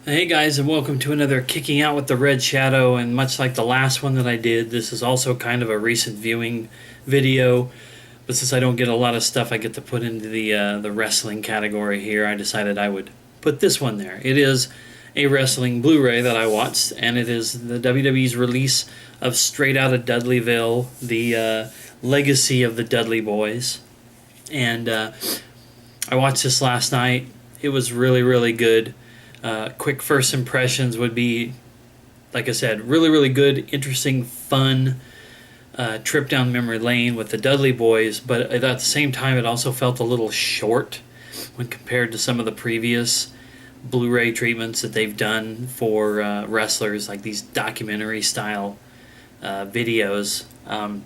Hey guys, and welcome to another Kicking Out with the Red Shadow. And much like the last one that I did, this is also kind of a recent viewing video. But since I don't get a lot of stuff I get to put into the wrestling category here, I decided I would put this one there. It is a wrestling Blu-ray that I watched, and it is the WWE's release of Straight Outta Dudleyville, the legacy of the Dudley Boys. And I watched this last night. It was really, really good. Quick first impressions would be, like I said, really, really good, interesting, fun trip down memory lane with the Dudley Boys, but at the same time it also felt a little short when compared to some of the previous Blu-ray treatments that they've done for wrestlers, like these documentary-style videos. I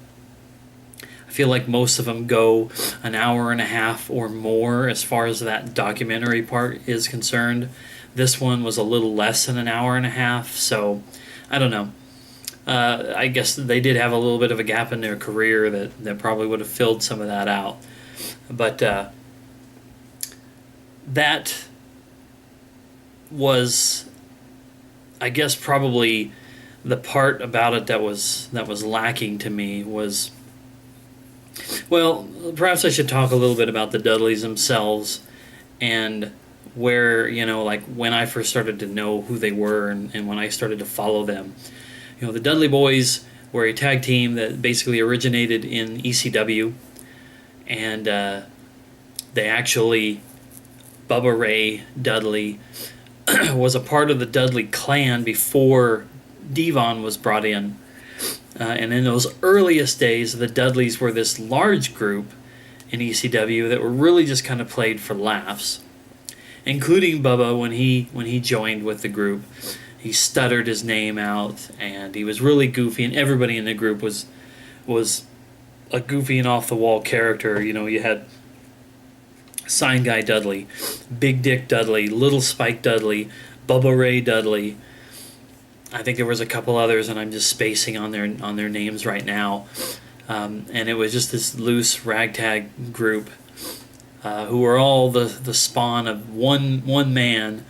feel like most of them go an hour and a half or more as far as that documentary part is concerned. This one was a little less than an hour and a half, so I don't know. I guess they did have a little bit of a gap in their career that probably would have filled some of that out. But that was, I guess, probably the part about it that was lacking to me was, well, perhaps I should talk a little bit about the Dudleys themselves and where, like when I first started to know who they were and when I started to follow them. The Dudley Boys were a tag team that basically originated in ECW, and they actually, Bubba Ray Dudley was a part of the Dudley clan before Devon was brought in. And in those earliest days, the Dudleys were this large group in ECW that were really just kind of played for laughs, including Bubba when he joined with the group. He stuttered his name out, and he was really goofy, and everybody in the group was a goofy and off-the-wall character. You had Sign Guy Dudley, Big Dick Dudley, Little Spike Dudley, Bubba Ray Dudley. I think there was a couple others, and I'm just spacing on their names right now. And it was just this loose ragtag group who were all the spawn of one man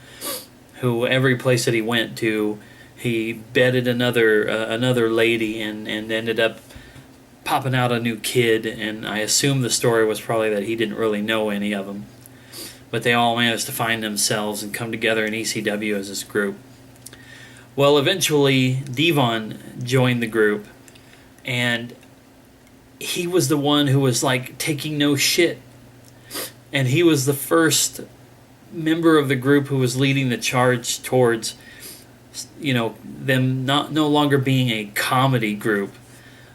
who every place that he went to, he bedded another lady and ended up popping out a new kid. And I assume the story was probably that he didn't really know any of them. But they all managed to find themselves and come together in ECW as this group. Well, eventually, Devon joined the group, and he was the one who was, like, taking no shit. And he was the first member of the group who was leading the charge towards, them no longer being a comedy group,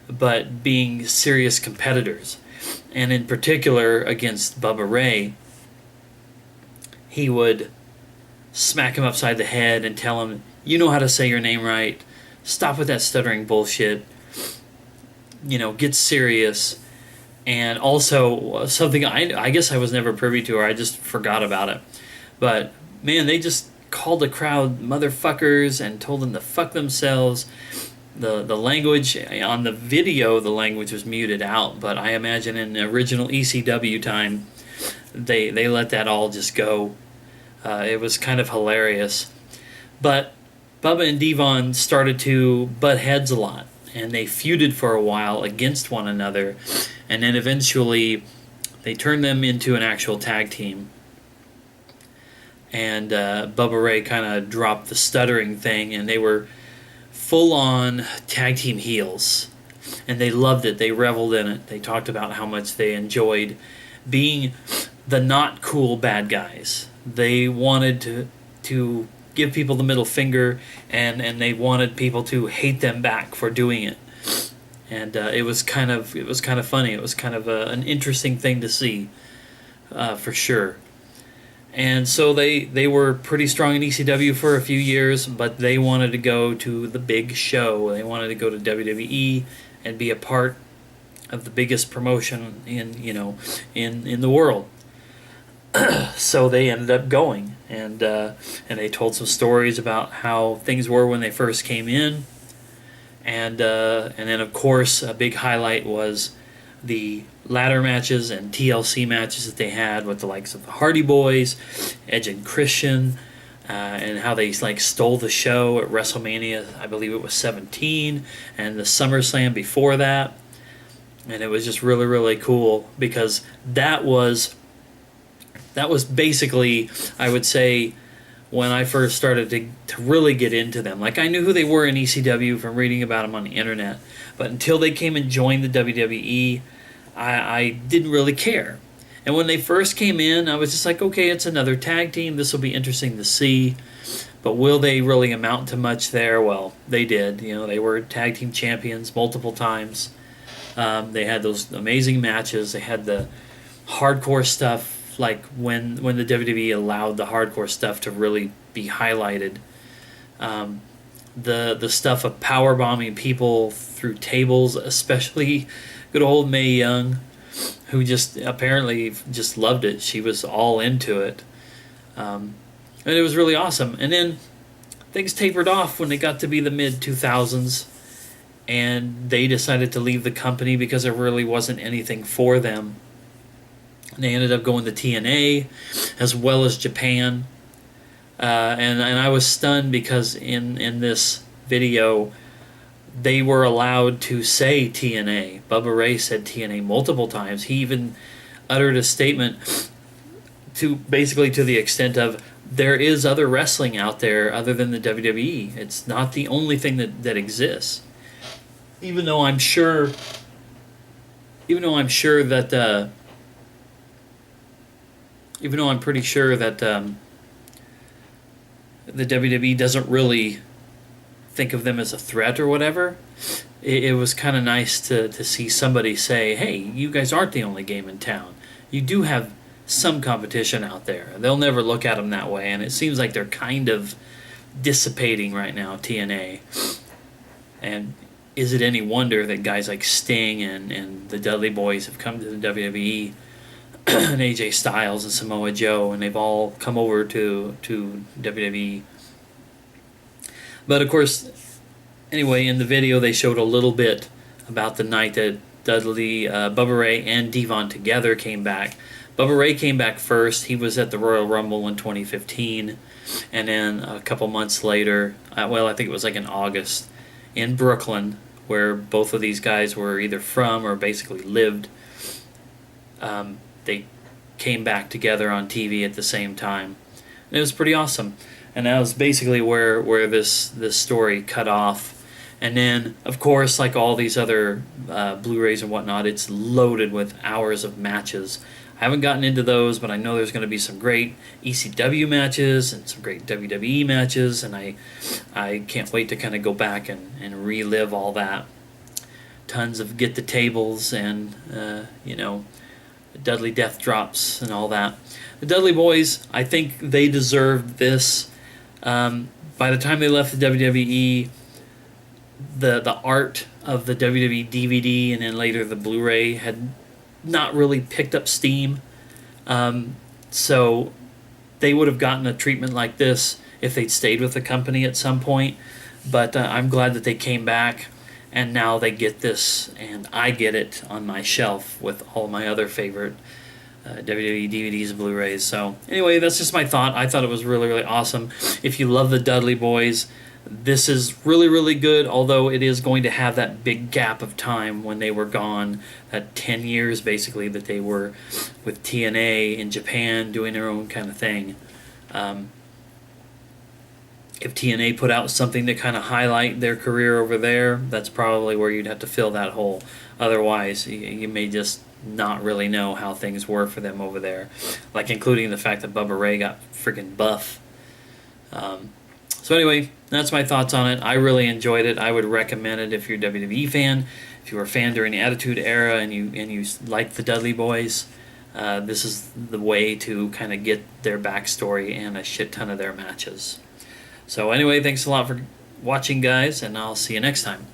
but being serious competitors. And in particular, against Bubba Ray, he would smack him upside the head and tell him, "You know how to say your name right. Stop with that stuttering bullshit. Get serious." And also, something I guess I was never privy to, or I just forgot about it. But, man, they just called the crowd motherfuckers and told them to fuck themselves. The language, on the video, the language was muted out. But I imagine in the original ECW time, they let that all just go. It was kind of hilarious. But Bubba and Devon started to butt heads a lot, and they feuded for a while against one another, and then eventually they turned them into an actual tag team. And Bubba Ray kind of dropped the stuttering thing, and they were full-on tag team heels, and they loved it. They reveled in it. They talked about how much they enjoyed being the not cool bad guys. They wanted to give people the middle finger, and they wanted people to hate them back for doing it. And it was kind of funny. It was kind of an interesting thing to see, for sure. And so they were pretty strong in ECW for a few years, but they wanted to go to the big show. They wanted to go to WWE and be a part of the biggest promotion in the world. So they ended up going, and they told some stories about how things were when they first came in, and then of course a big highlight was the ladder matches and TLC matches that they had with the likes of the Hardy Boys, Edge and Christian, and how they like stole the show at WrestleMania. I believe it was 17, and the SummerSlam before that, and it was just really really cool because that was basically, I would say, when I first started to really get into them. Like, I knew who they were in ECW from reading about them on the internet, but until they came and joined the WWE, I didn't really care. And when they first came in, I was just like, okay, it's another tag team. This will be interesting to see. But will they really amount to much there? Well, they did. You know, they were tag team champions multiple times. They had those amazing matches. They had the hardcore stuff, like when the WWE allowed the hardcore stuff to really be highlighted. The stuff of power bombing people through tables, especially good old Mae Young, who just apparently just loved it. She was all into it. And it was really awesome. And then things tapered off when they got to be the mid-2000s, and they decided to leave the company because there really wasn't anything for them. And they ended up going to TNA as well as Japan. And I was stunned because in this video, they were allowed to say TNA. Bubba Ray said TNA multiple times. He even uttered a statement to basically to the extent of, there is other wrestling out there other than the WWE. It's not the only thing that exists. Even though I'm sure that even though I'm pretty sure that the WWE doesn't really think of them as a threat or whatever, it was kind of nice to see somebody say, hey, you guys aren't the only game in town. You do have some competition out there. They'll never look at them that way, and it seems like they're kind of dissipating right now, TNA. And is it any wonder that guys like Sting and the Dudley Boys have come to the WWE, and AJ Styles and Samoa Joe, and they've all come over to WWE. But of course, anyway, in the video they showed a little bit about the night that Dudley, Bubba Ray, and Devon together came back. Bubba Ray came back first. He was at the Royal Rumble in 2015, and then a couple months later, I think it was like in August, in Brooklyn, where both of these guys were either from or basically lived. They came back together on TV at the same time. And it was pretty awesome. And that was basically where this story cut off. And then, of course, like all these other Blu-rays and whatnot, it's loaded with hours of matches. I haven't gotten into those, but I know there's going to be some great ECW matches and some great WWE matches, and I can't wait to kind of go back and relive all that. Tons of Get the Tables and, Dudley Death Drops and all that. The Dudley Boys, I think they deserved this. By the time they left the WWE, the art of the WWE DVD and then later the Blu-ray had not really picked up steam. So they would have gotten a treatment like this if they'd stayed with the company at some point. But I'm glad that they came back, and now they get this, and I get it on my shelf with all my other favorite WWE DVDs and Blu-rays. So anyway, that's just my thought. I thought it was really, really awesome. If you love the Dudley Boys, this is really, really good, although it is going to have that big gap of time when they were gone, that 10 years basically that they were with TNA in Japan doing their own kind of thing. If TNA put out something to kind of highlight their career over there, that's probably where you'd have to fill that hole. Otherwise, you may just not really know how things were for them over there, like including the fact that Bubba Ray got freaking buff. So anyway, that's my thoughts on it. I really enjoyed it. I would recommend it if you're a WWE fan. If you were a fan during the Attitude Era and you like the Dudley Boys, this is the way to kind of get their backstory and a shit ton of their matches. So anyway, thanks a lot for watching, guys, and I'll see you next time.